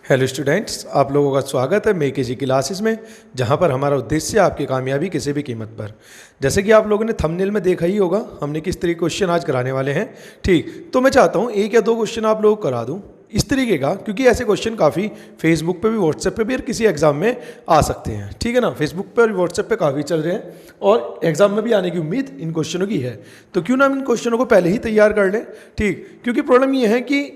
Hello students, आप लोगों का स्वागत है मेके जी क्लासेस में, जहां पर हमारा उद्देश्य है आपकी कामयाबी किसी भी कीमत पर। जैसे कि आप लोगों ने थंबनेल में देखा ही होगा हमने किस तरीके क्वेश्चन आज कराने वाले हैं। ठीक, तो मैं चाहता हूं एक या दो क्वेश्चन आप लोगों को करा दूं इस तरीके का, क्योंकि ऐसे क्वेश्चन काफ़ी फेसबुक पे भी, व्हाट्सएप पे भी और किसी एग्जाम में आ सकते हैं। ठीक है ना, फेसबुक पे और व्हाट्सएप पे काफ़ी चल रहे हैं और एग्जाम में भी आने की उम्मीद इन क्वेश्चनों की है। तो क्यों ना हम इन क्वेश्चनों को पहले ही तैयार कर लें। ठीक, क्योंकि प्रॉब्लम ये है कि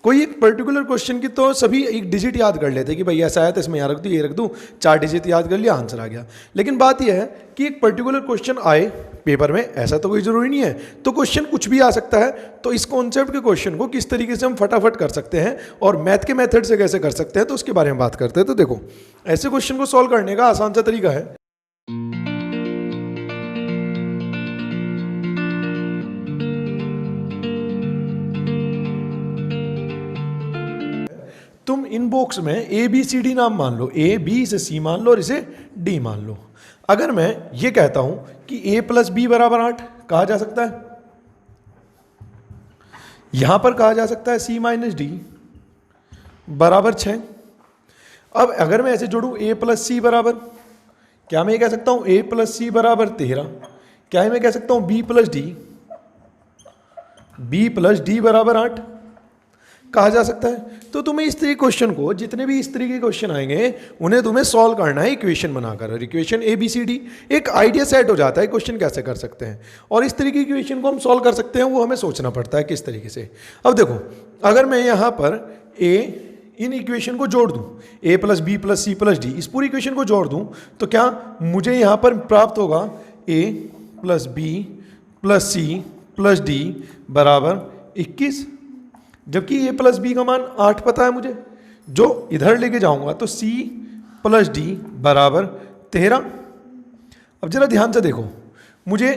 कोई एक पर्टिकुलर क्वेश्चन की तो सभी एक डिजिट याद कर लेते हैं कि भाई ऐसा आया तो इसमें यहाँ रख दूँ, ये रख दूँ, 4 डिजिट याद कर लिया, आंसर आ गया। लेकिन बात यह है कि एक पर्टिकुलर क्वेश्चन आए पेपर में, ऐसा तो कोई ज़रूरी नहीं है, तो क्वेश्चन कुछ भी आ सकता है। तो इस कॉन्सेप्ट के क्वेश्चन को किस तरीके से हम फटाफट कर सकते हैं और मैथ के मेथड से कैसे कर सकते हैं, तो उसके बारे में बात करते हैं। तो देखो, ऐसे क्वेश्चन को सॉल्व करने का आसान सा तरीका है। तुम इनबॉक्स में ए बी सी डी नाम मान लो, ए बी इसे सी मान लो और इसे डी मान लो। अगर मैं ये कहता हूं कि a प्लस बी बराबर 8 कहा जा सकता है, यहां पर कहा जा सकता है c माइनस डी बराबर 6। अब अगर मैं ऐसे जोड़ूं a प्लस सी बराबर, क्या मैं ये कह सकता हूं a प्लस सी बराबर 13? क्या मैं कह सकता हूं b प्लस डी बराबर 8 कहा जा सकता है? तो तुम्हें इस तरीके क्वेश्चन को, जितने भी इस तरीके के क्वेश्चन आएंगे उन्हें तुम्हें सॉल्व करना है इक्वेशन बनाकर, और equation A B C D, एक आइडिया सेट हो जाता है क्वेश्चन कैसे कर सकते हैं। और इस तरीके की इक्वेशन को हम सॉल्व कर सकते हैं, वो हमें सोचना पड़ता है किस तरीके से। अब देखो, अगर मैं यहाँ पर इन इक्वेशन को जोड़ दूं, a plus B plus C plus D, इस पूरी इक्वेशन को जोड़ दूं, तो क्या मुझे यहाँ पर प्राप्त होगा a plus B plus C plus D बराबर 21, जबकि a प्लस बी का मान 8 पता है मुझे, जो इधर लेके जाऊंगा तो c प्लस डी बराबर 13। अब जरा ध्यान से देखो, मुझे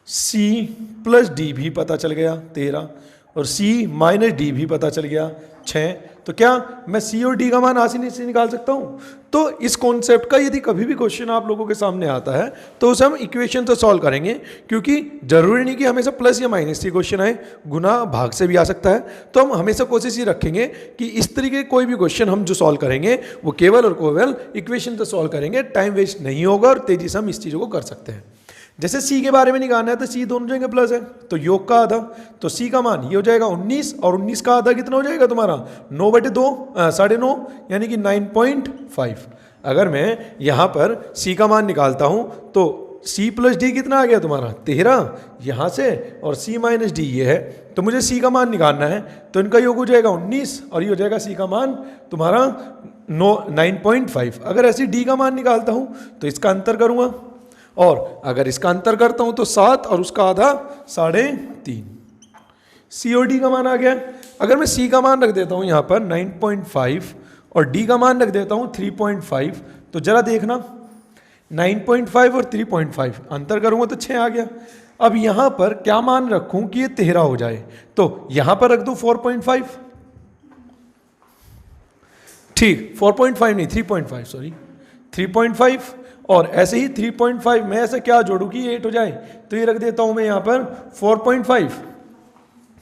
c प्लस डी भी पता चल गया 13 और c माइनस डी भी पता चल गया 6, तो क्या मैं c और d का मान आसानी से निकाल सकता हूं? तो इस कॉन्सेप्ट का यदि कभी भी क्वेश्चन आप लोगों के सामने आता है तो उसे हम इक्वेशन से सॉल्व करेंगे, क्योंकि जरूरी नहीं कि हमेशा प्लस या माइनस से क्वेश्चन आए, गुना भाग से भी आ सकता है। तो हम हमेशा कोशिश ये रखेंगे कि इस तरीके कोई भी क्वेश्चन हम जो सॉल्व करेंगे वो केवल और केवल इक्वेशन से सॉल्व करेंगे, टाइम वेस्ट नहीं होगा और तेजी से हम इस चीज़ों को कर सकते हैं। जैसे c के बारे में निकालना है तो c दोनों जगह प्लस है, तो योग का आधा, तो c का मान ये हो जाएगा 19 और 19 का आधा कितना हो जाएगा तुम्हारा 9/2, 9.5 यानी कि 9.5। अगर मैं यहाँ पर c का मान निकालता हूँ तो c प्लस डी कितना आ गया तुम्हारा 13 यहाँ से, और c माइनस डी ये है, तो मुझे c का मान निकालना है, तो इनका योग हो जाएगा 19 और ये हो जाएगा c का मान तुम्हारा 9.5। अगर ऐसे d का मान निकालता हूँ तो इसका अंतर करूँगा, और अगर इसका अंतर करता हूं तो 7 और उसका आधा 3.5, सी और डी का मान आ गया। अगर मैं सी का मान रख देता हूं यहां पर 9.5 और डी का मान रख देता हूं 3.5, तो जरा देखना 9.5 और 3.5 अंतर करूंगा तो 6 आ गया। अब यहां पर क्या मान रखूं कि ये 13 हो जाए, तो यहां पर रख दूं 4.5, ठीक 4.5 नहीं 3.5, सॉरी 3.5, और ऐसे ही 3.5 में ऐसे क्या जोड़ू कि 8 हो जाए, तो ये रख देता हूं मैं यहां पर 4.5,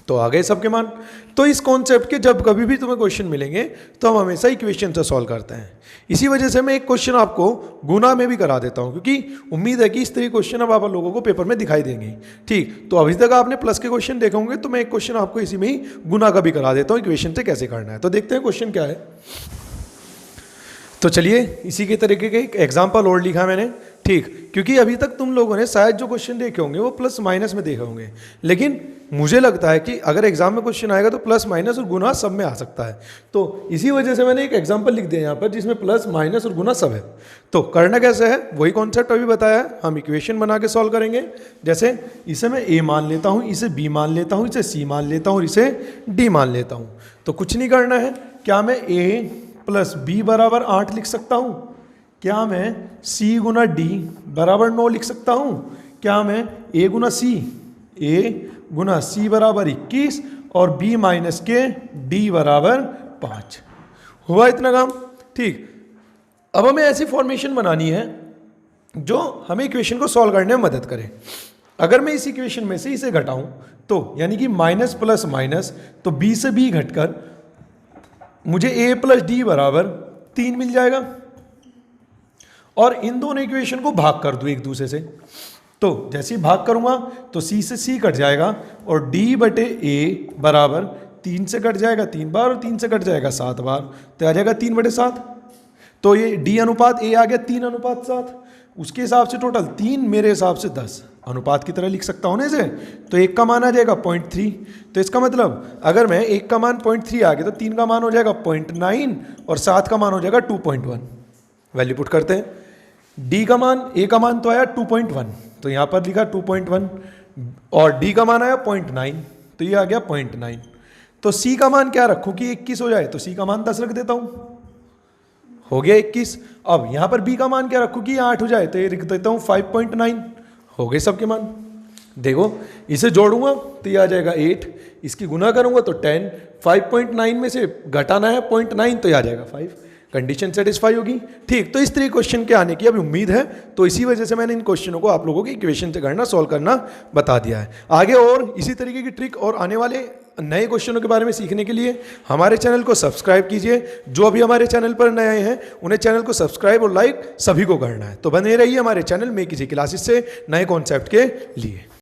तो आ गए सबके मान। तो इस कॉन्सेप्ट के जब कभी भी तुम्हें क्वेश्चन मिलेंगे तो हम हमेशा इक्वेशन से सॉल्व करते हैं। इसी वजह से मैं एक क्वेश्चन आपको गुना में भी करा देता हूं, क्योंकि उम्मीद है कि इस तरह क्वेश्चन अब आप लोगों को पेपर में दिखाई देंगे। ठीक, तो अभी तक आपने प्लस के क्वेश्चन देखे होंगे, तो मैं एक क्वेश्चन आपको इसी में ही गुना का भी करा देता हूँ इक्वेशन से कैसे करना है। तो देखते हैं क्वेश्चन क्या है। तो चलिए, इसी के तरीके के एक एग्जाम्पल और लिखा मैंने। ठीक, क्योंकि अभी तक तुम लोगों ने शायद जो क्वेश्चन देखे होंगे वो प्लस माइनस में देखे होंगे, लेकिन मुझे लगता है कि अगर एग्जाम में क्वेश्चन आएगा तो प्लस माइनस और गुना सब में आ सकता है। तो इसी वजह से मैंने एक एग्जाम्पल लिख दिया यहाँ पर जिसमें प्लस माइनस और गुना सब है। तो करना कैसे है, वही कॉन्सेप्ट अभी बताया है, हम इक्वेशन बना के सॉल्व करेंगे। जैसे इसे मैं ए मान लेता हूँ, इसे बी मान लेता हूँ, इसे सी मान लेता हूँ और इसे डी मान लेता हूँ। तो कुछ नहीं करना है, क्या मैं ए प्लस बी बराबर 8 लिख सकता हूँ? क्या मैं c गुना डी बराबर 9 लिख सकता हूँ? क्या मैं a गुना c बराबर 21 और b माइनस के d बराबर 5? हुआ इतना काम? ठीक, अब हमें ऐसी फॉर्मेशन बनानी है जो हमें इक्वेशन को सॉल्व करने में मदद करे। अगर मैं इस इक्वेशन में से इसे घटाऊं तो यानी कि माइनस प्लस माइनस, तो b से b घटकर मुझे ए प्लस डी बराबर 3 मिल जाएगा और इन दोनों इक्वेशन को भाग कर दूं एक दूसरे से। तो जैसे ही भाग करूंगा तो सी से सी कट जाएगा और डी बटे ए बराबर 3 से कट जाएगा 3 बार और 3 से कट जाएगा 7 बार, तो आ जाएगा 3/7। तो ये डी अनुपात ए आ गया 3:7। उसके हिसाब से टोटल 3, मेरे हिसाब से 10 अनुपात की तरह लिख सकता हूँ ना इसे। तो 1 का मान आ जाएगा 0.3। तो इसका मतलब अगर मैं 1 का मान 0.3 आ गया तो 3 का मान हो जाएगा 0.9 और 7 का मान हो जाएगा 2.1। वैल्यू पुट करते हैं। डी का मान, ए का मान तो आया 2.1, तो यहाँ पर लिखा 2.1 और डी का मान आया 0.9, तो ये आ गया 0.9। तो सी का मान क्या रखूँ कि 21 हो जाए, तो सी का मान 10 रख देता हूँ, हो गया 21। अब यहाँ पर बी का मान क्या रखूँ कि 8 हो जाए, तो ये लिख देता हूँ 5.9, हो गए सबके मान। देखो इसे जोड़ूंगा तो ये आ जाएगा 8, इसकी गुना करूंगा तो 10, 5.9 में से घटाना है 0.9 तो ये आ जाएगा 5। कंडीशन सेटिस्फाई होगी। ठीक, तो इस तरह क्वेश्चन के आने की अभी उम्मीद है, तो इसी वजह से मैंने इन क्वेश्चनों को आप लोगों की इक्वेशन से करना, सॉल्व करना बता दिया है। आगे और इसी तरीके की ट्रिक और आने वाले नए क्वेश्चनों के बारे में सीखने के लिए हमारे चैनल को सब्सक्राइब कीजिए। जो अभी हमारे चैनल पर नए आए हैं उन्हें चैनल को सब्सक्राइब और लाइक सभी को करना है। तो बने रहिए हमारे चैनल में किसी क्लासेस से नए कॉन्सेप्ट के लिए।